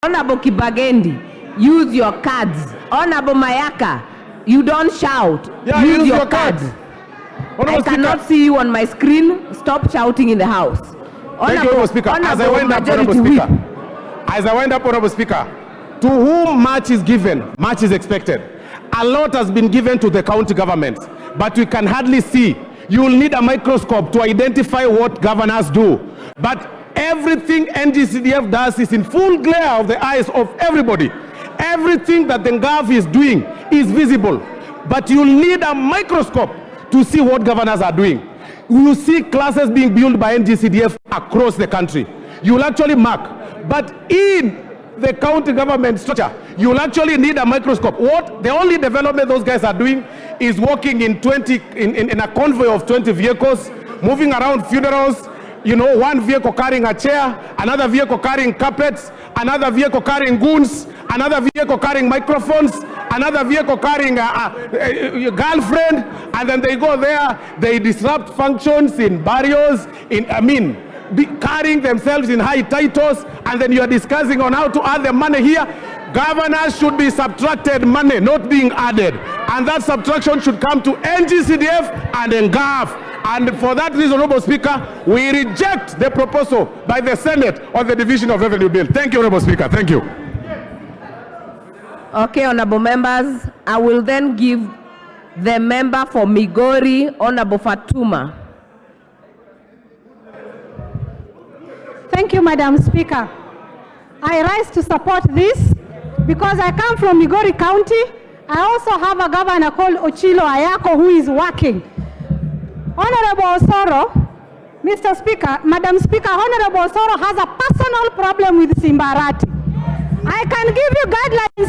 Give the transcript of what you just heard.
Honorable Kibagendi, use your cards. Honorable Mayaka, you don't shout. Yeah, use your cards. I cannot see you on my screen. Stop shouting in the house. Thank you, Honorable Speaker. As I wind up, Honorable Speaker, to whom much is given, much is expected. A lot has been given to the county governments, but we can hardly see. You will need a microscope to identify what governors do. But everything NGCDF does is in full glare of the eyes of everybody. Everything that the GAV is doing is visible. But you'll need a microscope to see what governors are doing. You see classes being built by NGCDF across the country. You'll actually mark. But in the county government structure, you'll actually need a microscope. The only development those guys are doing is walking in a convoy of 20 vehicles, moving around funerals, you know, one vehicle carrying a chair, another vehicle carrying carpets, another vehicle carrying goons, another vehicle carrying microphones, another vehicle carrying a girlfriend, and then they go there, they disrupt functions in barrios, carrying themselves in high titles, and then you are discussing on how to add the money here. Governors should be subtracted money, not being added. And that subtraction should come to NGCDF and NGAF. And for that reason, Honorable Speaker, we reject the proposal by the Senate on the Division of Revenue Bill. Thank you, Honorable Speaker. Thank you. Okay, honorable members, I will then give the member for Migori, Honorable Fatuma. Thank you, Madam Speaker. I rise to support this because I come from Migori County. I also have a governor called Ochilo Ayako who is working. Honorable Osoro, Mr. Speaker, Madam Speaker, Honorable Osoro has a personal problem with Simba Arati. I can give you guidelines